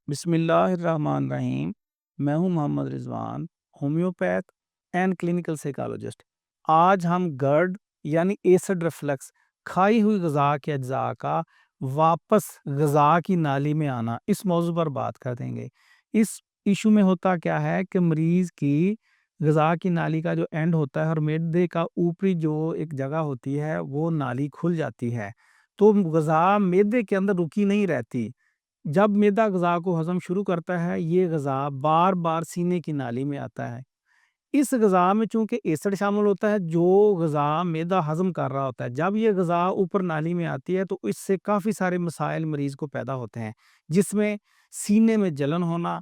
بسم اللہ الرحمن الرحیم۔ میں ہوں محمد رضوان، ہومیوپیتھ اینڈ کلینکل سائیکالوجسٹ۔ آج ہم گرڈ یعنی ایسڈ ریفلکس، کھائی ہوئی غذا کے اجزاء کا واپس غذا کی نالی میں آنا، اس موضوع پر بات کر دیں گے۔ اس ایشو میں ہوتا کیا ہے کہ مریض کی غذا کی نالی کا جو اینڈ ہوتا ہے اور معدے کا اوپری جو ایک جگہ ہوتی ہے وہ نالی کھل جاتی ہے، تو غذا معدے کے اندر رکی نہیں رہتی۔ جب معدہ غذا کو ہضم شروع کرتا ہے، یہ غذا بار بار سینے کی نالی میں آتا ہے۔ اس غذا میں چونکہ ایسڈ شامل ہوتا ہے جو غذا معدہ ہضم کر رہا ہوتا ہے، جب یہ غذا اوپر نالی میں آتی ہے تو اس سے کافی سارے مسائل مریض کو پیدا ہوتے ہیں، جس میں سینے میں جلن ہونا،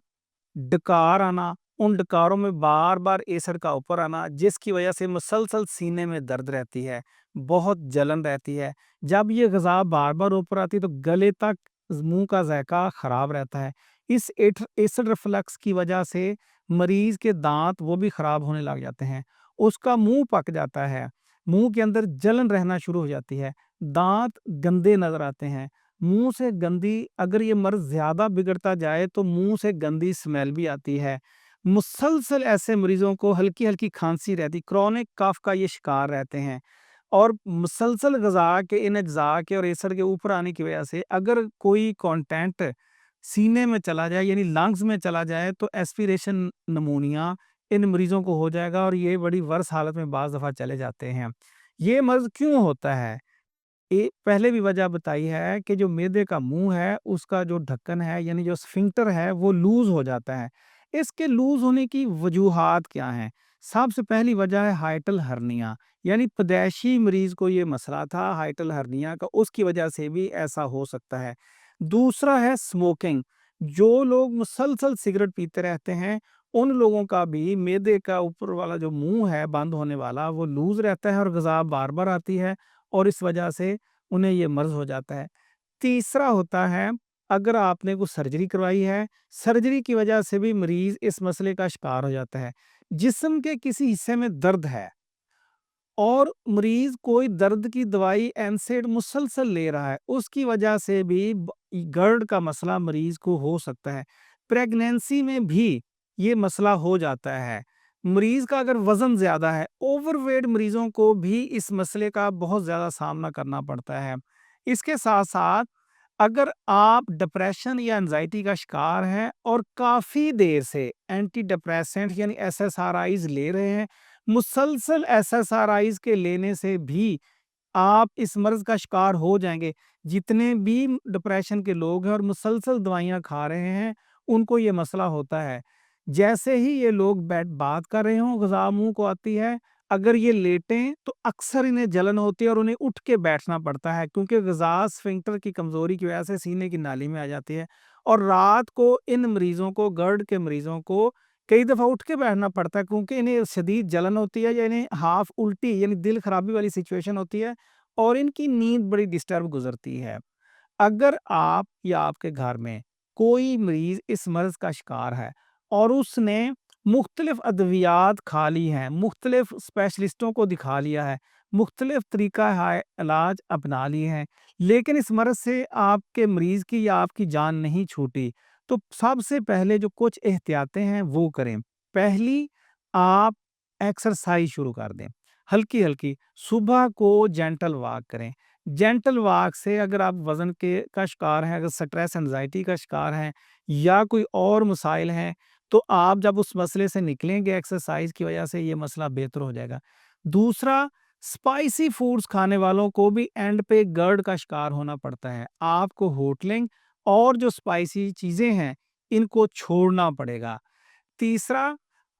ڈکار آنا، ان ڈکاروں میں بار بار ایسڈ کا اوپر آنا، جس کی وجہ سے مسلسل سینے میں درد رہتی ہے، بہت جلن رہتی ہے۔ جب یہ غذا بار بار اوپر آتی ہے تو گلے تک منہ کا ذائقہ خراب رہتا ہے۔ اس ایسڈ ریفلکس کی وجہ سے مریض کے دانت وہ بھی خراب ہونے لگ جاتے ہیں، اس کا منہ پک جاتا ہے، منہ کے اندر جلن رہنا شروع ہو جاتی ہے، دانت گندے نظر آتے ہیں، منہ سے گندی، اگر یہ مرض زیادہ بگڑتا جائے تو منہ سے گندی سمیل بھی آتی ہے۔ مسلسل ایسے مریضوں کو ہلکی ہلکی کھانسی رہتی، کرونک کاف کا یہ شکار رہتے ہیں، اور مسلسل غذا کے ان اجزاء کے اور ایسڈ کے اوپر آنے کی وجہ سے اگر کوئی کانٹینٹ سینے میں چلا جائے یعنی لنگز میں چلا جائے تو ایسپیریشن نمونیا ان مریضوں کو ہو جائے گا، اور یہ بڑی ورس حالت میں بعض دفعہ چلے جاتے ہیں۔ یہ مرض کیوں ہوتا ہے؟ پہلے بھی وجہ بتائی ہے کہ جو معدے کا منہ ہے اس کا جو ڈھکن ہے یعنی جو اسفنکٹر ہے وہ لوز ہو جاتا ہے۔ اس کے لوز ہونے کی وجوہات کیا ہیں؟ سب سے پہلی وجہ ہے ہائٹل ہرنیا، یعنی پیدائشی مریض کو یہ مسئلہ تھا ہائٹل ہرنیا کا، اس کی وجہ سے بھی ایسا ہو سکتا ہے۔ دوسرا ہے سموکنگ، جو لوگ مسلسل سگریٹ پیتے رہتے ہیں ان لوگوں کا بھی معدے کا اوپر والا جو منہ ہے بند ہونے والا وہ لوز رہتا ہے اور غذا بار بار آتی ہے، اور اس وجہ سے انہیں یہ مرض ہو جاتا ہے۔ تیسرا ہوتا ہے اگر آپ نے کوئی سرجری کروائی ہے، سرجری کی وجہ سے بھی مریض اس مسئلے کا شکار ہو جاتا ہے۔ جسم کے کسی حصے میں درد ہے اور مریض کوئی درد کی دوائی اینسیڈ مسلسل لے رہا ہے، اس کی وجہ سے بھی گرڈ کا مسئلہ مریض کو ہو سکتا ہے۔ پریگنینسی میں بھی یہ مسئلہ ہو جاتا ہے۔ مریض کا اگر وزن زیادہ ہے، اوور ویٹ مریضوں کو بھی اس مسئلے کا بہت زیادہ سامنا کرنا پڑتا ہے۔ اس کے ساتھ ساتھ اگر آپ ڈپریشن یا انزائٹی کا شکار ہیں اور کافی دیر سے اینٹی ڈپریسنٹ یعنی ایس ایس آر آئیز لے رہے ہیں، مسلسل ایس ایس آر آئیز کے لینے سے بھی آپ اس مرض کا شکار ہو جائیں گے۔ جتنے بھی ڈپریشن کے لوگ ہیں اور مسلسل دوائیاں کھا رہے ہیں ان کو یہ مسئلہ ہوتا ہے۔ جیسے ہی یہ لوگ بات کر رہے ہوں غذا منہ کو آتی ہے، اگر یہ لیٹیں تو اکثر انہیں جلن ہوتی ہے اور انہیں اٹھ کے بیٹھنا پڑتا ہے، کیونکہ غذا اسفنکٹر کی کمزوری کی وجہ سے سینے کی نالی میں آ جاتی ہے، اور رات کو ان مریضوں کو، گرڈ کے مریضوں کو کئی دفعہ اٹھ کے بیٹھنا پڑتا ہے، کیونکہ انہیں شدید جلن ہوتی ہے یا انہیں ہاف الٹی یعنی دل خرابی والی سچویشن ہوتی ہے، اور ان کی نیند بڑی ڈسٹرب گزرتی ہے۔ اگر آپ یا آپ کے گھر میں کوئی مریض اس مرض کا شکار ہے اور اس نے مختلف ادویات کھا لی ہیں، مختلف اسپیشلسٹوں کو دکھا لیا ہے، مختلف طریقہ علاج اپنا لیے ہیں، لیکن اس مرض سے آپ کے مریض کی یا آپ کی جان نہیں چھوٹی، تو سب سے پہلے جو کچھ احتیاطیں ہیں وہ کریں۔ پہلی، آپ ایکسرسائز شروع کر دیں، ہلکی ہلکی صبح کو جینٹل واک کریں۔ جینٹل واک سے اگر آپ وزن کے کا شکار ہیں، اگر سٹریس انزائٹی کا شکار ہیں یا کوئی اور مسائل ہیں، تو آپ جب اس مسئلے سے نکلیں گے ایکسرسائز کی وجہ سے یہ مسئلہ بہتر ہو جائے گا۔ دوسرا، سپائسی فوڈز کھانے والوں کو بھی اینڈ پہ گرڈ کا شکار ہونا پڑتا ہے۔ آپ کو ہوٹلنگ اور جو سپائسی چیزیں ہیں ان کو چھوڑنا پڑے گا۔ تیسرا،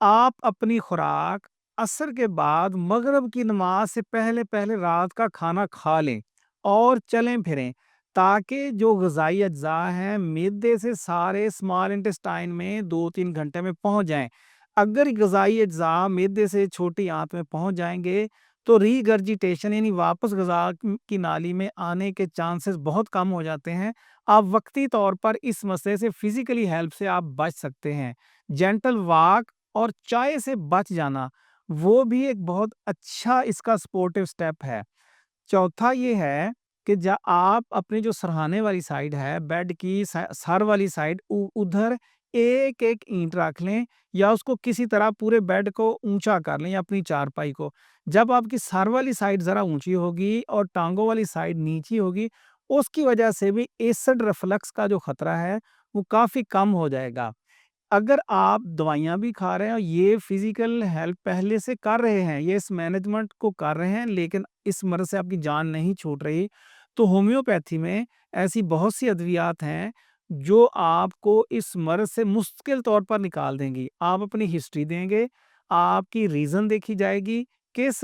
آپ اپنی خوراک عصر کے بعد مغرب کی نماز سے پہلے پہلے رات کا کھانا کھا لیں اور چلیں پھریں، تاکہ جو غذائی اجزاء ہیں معدے سے سارے اسمال انٹسٹائن میں 2-3 گھنٹے میں پہنچ جائیں۔ اگر غذائی اجزاء معدے سے چھوٹی آنت میں پہنچ جائیں گے تو ری گرجیٹیشن یعنی واپس غذا کی نالی میں آنے کے چانسز بہت کم ہو جاتے ہیں۔ آپ وقتی طور پر اس مسئلے سے فزیکلی ہیلپ سے آپ بچ سکتے ہیں۔ جینٹل واک اور چائے سے بچ جانا وہ بھی ایک بہت اچھا اس کا سپورٹیو سٹیپ ہے۔ چوتھا یہ ہے کہ آپ اپنی جو سرہانے والی سائڈ ہے بیڈ کی سر والی سائڈ ادھر ایک ایک اینٹ رکھ لیں یا اس کو کسی طرح پورے بیڈ کو اونچا کر لیں یا اپنی چارپائی کو. جب آپ کی سر والی سائڈ ذرا اونچی ہوگی اور ٹانگوں والی سائڈ نیچی ہوگی اس کی وجہ سے بھی ایسڈ ریفلکس کا جو خطرہ ہے وہ کافی کم ہو جائے گا. اگر آپ دوائیاں بھی کھا رہے ہیں اور یہ فزیکل ہیلپ پہلے سے کر رہے ہیں، یہ اس مینجمنٹ کو کر رہے ہیں لیکن اس مرض سے آپ کی جان نہیں چھوٹ رہی، تو ہومیوپیتھی میں ایسی بہت سی ادویات ہیں جو آپ کو اس مرض سے مستقل طور پر نکال دیں گی. آپ اپنی ہسٹری دیں گے، آپ کی ریزن دیکھی جائے گی، کس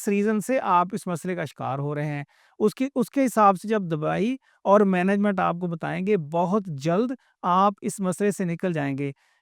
ریزن سے آپ اس مسئلے کا شکار ہو رہے ہیں. اس کے حساب سے جب دوائی اور مینجمنٹ آپ کو بتائیں گے، بہت جلد آپ اس مسئلے سے نکل جائیں گے.